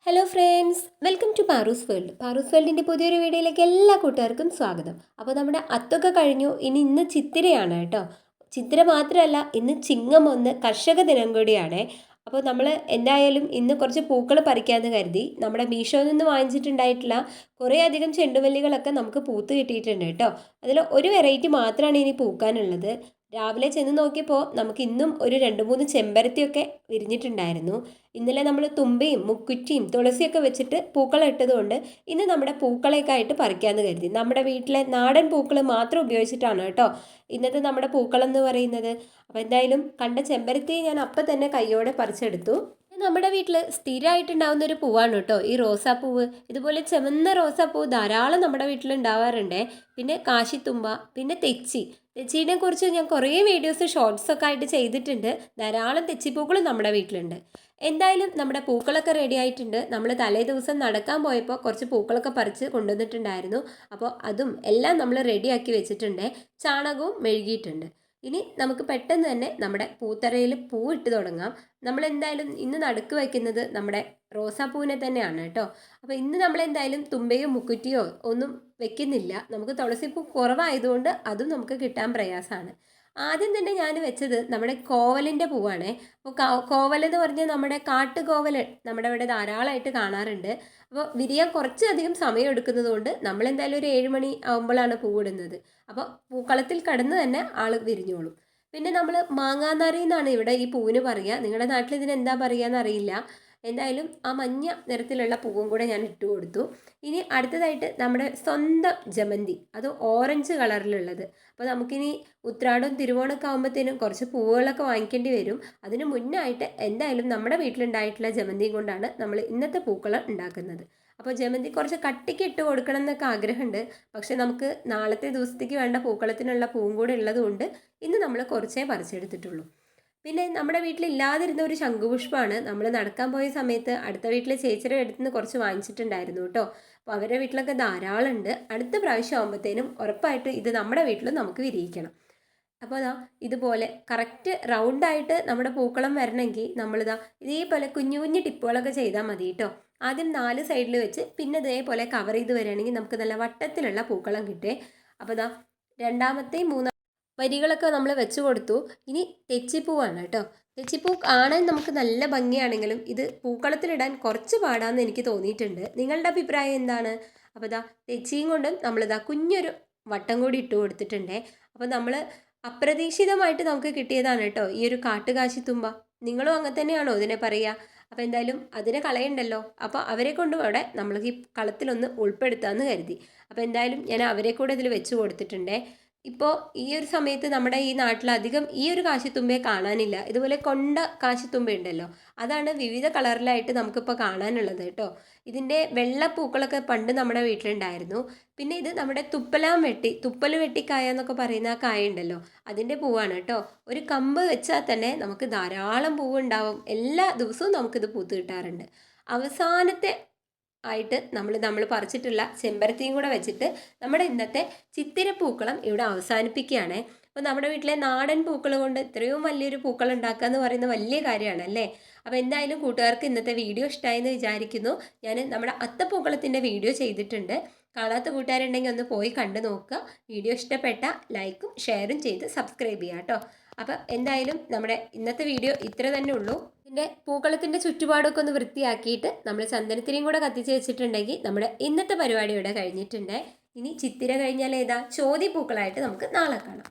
Hello friends, welcome to Paroos world. Paroos വേൾഡിൻ്റെ പുതിയൊരു വീഡിയോയിലേക്ക് എല്ലാ കൂട്ടുകാർക്കും സ്വാഗതം. അപ്പോൾ നമ്മുടെ അത്തൊക്കെ കഴിഞ്ഞു, ഇന്ന് ചിത്തിരയാണ് കേട്ടോ. ചിത്തിര മാത്രമല്ല, ഇന്ന് ചിങ്ങം 1 കർഷക ദിനം കൂടിയാണ്. അപ്പോൾ നമ്മൾ എന്തായാലും ഇന്ന് കുറച്ച് പൂക്കൾ പറിക്കാമെന്ന് കരുതി നമ്മുടെ മീഷോയിൽ നിന്ന് വാങ്ങിച്ചിട്ടുണ്ടായിട്ടുള്ള കുറേ അധികം ചെണ്ടുമല്ലികളൊക്കെ നമുക്ക് പൂത്ത് കിട്ടിയിട്ടുണ്ട് കേട്ടോ. അതിൽ ഒരു വെറൈറ്റി മാത്രമാണ് ഇനി പൂക്കാനുള്ളത്. രാവിലെ ചെന്ന് നോക്കിയപ്പോൾ നമുക്ക് ഇന്നും ഒരു 2-3 ചെമ്പരത്തിയൊക്കെ വിരിഞ്ഞിട്ടുണ്ടായിരുന്നു. ഇന്നലെ നമ്മൾ തുമ്പയും മുക്കുറ്റിയും തുളസിയൊക്കെ വെച്ചിട്ട് പൂക്കളം ഇട്ടതുകൊണ്ട് ഇന്ന് നമ്മുടെ പൂക്കളൊക്കെ ആയിട്ട് പറിക്കാമെന്ന് കരുതി. നമ്മുടെ വീട്ടിലെ നാടൻ പൂക്കൾ മാത്രം ഉപയോഗിച്ചിട്ടാണ് കേട്ടോ ഇന്നത്തെ നമ്മുടെ പൂക്കളം എന്ന് പറയുന്നത്. അപ്പോൾ എന്തായാലും കണ്ട ചെമ്പരത്തി ഞാൻ അപ്പം തന്നെ കയ്യോടെ പറിച്ചെടുത്തു. നമ്മുടെ വീട്ടിൽ സ്ഥിരമായിട്ടുണ്ടാകുന്ന ഒരു പൂവാണ് കേട്ടോ ഈ റോസാപ്പൂവ്. ഇതുപോലെ ചുവന്ന റോസാപ്പൂവ് ധാരാളം നമ്മുടെ വീട്ടിൽ ഉണ്ടാവാറുണ്ട്. പിന്നെ കാശിത്തുമ്പ, പിന്നെ തെച്ചിനെ കുറിച്ച് ഞാൻ കുറേ വീഡിയോസ് ഷോർട്സൊക്കെ ആയിട്ട് ചെയ്തിട്ടുണ്ട്. ധാരാളം തെച്ചിപ്പൂക്കളും നമ്മുടെ വീട്ടിലുണ്ട്. എന്തായാലും നമ്മുടെ പൂക്കളൊക്കെ റെഡി ആയിട്ടുണ്ട്. നമ്മൾ തലേ ദിവസം നടക്കാൻ പോയപ്പോൾ കുറച്ച് പൂക്കളൊക്കെ പറിച്ച് കൊണ്ടുവന്നിട്ടുണ്ടായിരുന്നു. അപ്പോൾ അതും എല്ലാം നമ്മൾ റെഡിയാക്കി വെച്ചിട്ടുണ്ട്. ചാണകവും മെഴുകിയിട്ടുണ്ട്. ഇനി നമുക്ക് പെട്ടെന്ന് തന്നെ നമ്മുടെ പൂത്തറയിൽ പൂ ഇട്ട് തുടങ്ങാം. നമ്മൾ എന്തായാലും ഇന്ന് നടുക്ക് വയ്ക്കുന്നത് നമ്മുടെ റോസാപ്പൂവിനെ തന്നെയാണ് കേട്ടോ. അപ്പോൾ ഇന്ന് നമ്മൾ എന്തായാലും തുമ്പയോ മുക്കുറ്റിയോ ഒന്നും വെക്കുന്നില്ല. നമുക്ക് തുളസിപ്പൂ കുറവായതുകൊണ്ട് അതും നമുക്ക് കിട്ടാൻ പ്രയാസമാണ്. ആദ്യം തന്നെ ഞാൻ വെച്ചത് നമ്മുടെ കോവലിൻ്റെ പൂവാണ്. അപ്പോൾ കോവൽ എന്ന് പറഞ്ഞാൽ നമ്മുടെ കാട്ടുകോവൽ നമ്മുടെ ഇവിടെ ധാരാളമായിട്ട് കാണാറുണ്ട്. അപ്പോൾ വിരിയാൻ കുറച്ചധികം സമയം എടുക്കുന്നത് കൊണ്ട് നമ്മൾ എന്തായാലും ഒരു 7 മണി ആകുമ്പോഴാണ് പൂവിടുന്നത്. അപ്പോൾ പൂക്കളത്തിൽ കടന്ന് തന്നെ ആൾ വിരിഞ്ഞോളും. പിന്നെ നമ്മൾ മാങ്ങാനാറി എന്നാണ് ഇവിടെ ഈ പൂവിന് പറയുക. നിങ്ങളുടെ നാട്ടിൽ ഇതിന് എന്താ പറയുക എന്നറിയില്ല. എന്തായാലും ആ മഞ്ഞ നിറത്തിലുള്ള പൂവും കൂടെ ഞാൻ ഇട്ട് കൊടുത്തു. ഇനി അടുത്തതായിട്ട് നമ്മുടെ സ്വന്തം ജമന്തി, അത് ഓറഞ്ച് കളറിലുള്ളത്. അപ്പോൾ നമുക്കിനി ഉത്രാടവും തിരുവോണമൊക്കെ ആകുമ്പോഴത്തേനും കുറച്ച് പൂവുകളൊക്കെ വാങ്ങിക്കേണ്ടി വരും. അതിന് മുന്നായിട്ട് എന്തായാലും നമ്മുടെ വീട്ടിലുണ്ടായിട്ടുള്ള ജമന്തിയും കൊണ്ടാണ് നമ്മൾ ഇന്നത്തെ പൂക്കൾ ഉണ്ടാക്കുന്നത്. അപ്പോൾ ജമന്തി കുറച്ച് കട്ടിക്ക് ഇട്ട് കൊടുക്കണം എന്നൊക്കെ ആഗ്രഹമുണ്ട്. പക്ഷെ നമുക്ക് നാളത്തെ ദിവസത്തേക്ക് വേണ്ട പൂക്കളത്തിനുള്ള പൂവും കൂടെ ഉള്ളതുകൊണ്ട് ഇന്ന് നമ്മൾ കുറച്ചേ പറിച്ചെടുത്തിട്ടുള്ളൂ. പിന്നെ നമ്മുടെ വീട്ടിലില്ലാതിരുന്ന ഒരു ശംഖുപുഷ്പമാണ്. നമ്മൾ നടക്കാൻ പോയ സമയത്ത് അടുത്ത വീട്ടിലെ ചേച്ചിയുടെ അടുത്ത് നിന്ന് കുറച്ച് വാങ്ങിച്ചിട്ടുണ്ടായിരുന്നു കേട്ടോ. അപ്പോൾ അവരുടെ വീട്ടിലൊക്കെ ധാരാളം ഉണ്ട്. അടുത്ത പ്രാവശ്യം ആകുമ്പോഴത്തേനും ഉറപ്പായിട്ട് ഇത് നമ്മുടെ വീട്ടിലും നമുക്ക് വിരിയിക്കണം. അപ്പോൾ ഇതുപോലെ കറക്റ്റ് റൗണ്ടായിട്ട് നമ്മുടെ പൂക്കളം വരണമെങ്കിൽ നമ്മളിതാ ഇതേപോലെ കുഞ്ഞു കുഞ്ഞു ടിപ്പുകളൊക്കെ ചെയ്താൽ മതി കേട്ടോ. ആദ്യം 4 സൈഡിൽ വെച്ച് പിന്നെ ഇതേപോലെ കവർ ചെയ്ത് വരികയാണെങ്കിൽ നമുക്ക് നല്ല വട്ടത്തിലുള്ള പൂക്കളം കിട്ടേ. അപ്പോൾ രണ്ടാമത്തെയും വരികളൊക്കെ നമ്മൾ വെച്ച് കൊടുത്തു. ഇനി തെച്ചിപ്പൂവാണ് കേട്ടോ. തെച്ചിപ്പൂ കാണാൻ നമുക്ക് നല്ല ഭംഗിയാണെങ്കിലും ഇത് പൂക്കളത്തിലിടാൻ കുറച്ച് പാടാന്ന് എനിക്ക് തോന്നിയിട്ടുണ്ട്. നിങ്ങളുടെ അഭിപ്രായം എന്താണ്? അപ്പോൾ തെച്ചിയും കൊണ്ടും നമ്മളിതാ കുഞ്ഞൊരു വട്ടം കൂടി ഇട്ട് കൊടുത്തിട്ടുണ്ട്. അപ്പോൾ നമ്മൾ അപ്രതീക്ഷിതമായിട്ട് നമുക്ക് കിട്ടിയതാണ് കേട്ടോ ഈ ഒരു കാട്ടുകാശിത്തുമ്പ. നിങ്ങളും അങ്ങനെ തന്നെയാണോ ഇതിനെ പറയുക? അപ്പോൾ എന്തായാലും അതിനെ കളയണ്ടല്ലോ. അപ്പോൾ അവരെ കൊണ്ടും അവിടെ നമ്മൾ ഈ കളത്തിലൊന്ന് ഉൾപ്പെടുത്താമെന്ന് കരുതി. അപ്പോൾ എന്തായാലും ഞാൻ അവരെ കൂടെ ഇതിൽ വെച്ച് കൊടുത്തിട്ടുണ്ട്. ഇപ്പോൾ ഈ ഒരു സമയത്ത് നമ്മുടെ ഈ നാട്ടിലധികം ഈ ഒരു കാശിത്തുമ്പയെ കാണാനില്ല. ഇതുപോലെ കൊണ്ട കാശിത്തുമ്പ ഉണ്ടല്ലോ, അതാണ് വിവിധ കളറിലായിട്ട് നമുക്കിപ്പോൾ കാണാനുള്ളത് കേട്ടോ. ഇതിൻ്റെ വെള്ളപ്പൂക്കളൊക്കെ പണ്ട് നമ്മുടെ വീട്ടിലുണ്ടായിരുന്നു. പിന്നെ ഇത് നമ്മുടെ തുപ്പൽ വെട്ടിക്കായ എന്നൊക്കെ പറയുന്ന ആ കായ ഉണ്ടല്ലോ, അതിൻ്റെ പൂവാണ് കേട്ടോ. ഒരു കമ്പ് വെച്ചാൽ തന്നെ നമുക്ക് ധാരാളം പൂവുണ്ടാവും. എല്ലാ ദിവസവും നമുക്കിത് പൂത്ത് കിട്ടാറുണ്ട്. അവസാനത്തെ ആയിട്ട് നമ്മൾ പറിച്ചിട്ടുള്ള ചെമ്പരത്തിയും കൂടെ വെച്ചിട്ട് നമ്മുടെ ഇന്നത്തെ ചിത്തിരപ്പൂക്കളം ഇവിടെ അവസാനിപ്പിക്കുകയാണ്. അപ്പോൾ നമ്മുടെ വീട്ടിലെ നാടൻ പൂക്കൾ കൊണ്ട് ഇത്രയും വലിയൊരു പൂക്കളം ഉണ്ടാക്കുക എന്ന് പറയുന്ന വലിയ കാര്യമാണ് അല്ലേ. അപ്പോൾ എന്തായാലും കൂട്ടുകാർക്ക് ഇന്നത്തെ വീഡിയോ ഇഷ്ടമായെന്ന് വിചാരിക്കുന്നു. ഞാൻ നമ്മുടെ അത്തപ്പൂക്കളത്തിൻ്റെ വീഡിയോ ചെയ്തിട്ടുണ്ട്. കാണാത്ത കൂട്ടുകാരുണ്ടെങ്കിൽ ഒന്ന് പോയി കണ്ടു നോക്കുക. വീഡിയോ ഇഷ്ടപ്പെട്ട ലൈക്കും ഷെയറും ചെയ്ത് സബ്സ്ക്രൈബ് ചെയ്യുക കേട്ടോ. അപ്പോൾ എന്തായാലും നമ്മുടെ ഇന്നത്തെ വീഡിയോ ഇത്ര തന്നെ ഉള്ളൂ. ഇതിൻ്റെ പൂക്കളത്തിൻ്റെ ചുറ്റുപാടൊക്കെ ഒന്ന് വൃത്തിയാക്കിയിട്ട് നമ്മൾ ചന്ദനത്തിരിയും കൂടെ കത്തിച്ച് വെച്ചിട്ടുണ്ടെങ്കിൽ നമ്മുടെ ഇന്നത്തെ പരിപാടി ഇവിടെ കഴിഞ്ഞിട്ടുണ്ട്. ഇനി ചിത്തിര കഴിഞ്ഞാൽ ചോതി പൂക്കളായിട്ട് നമുക്ക് നാളെ കാണാം.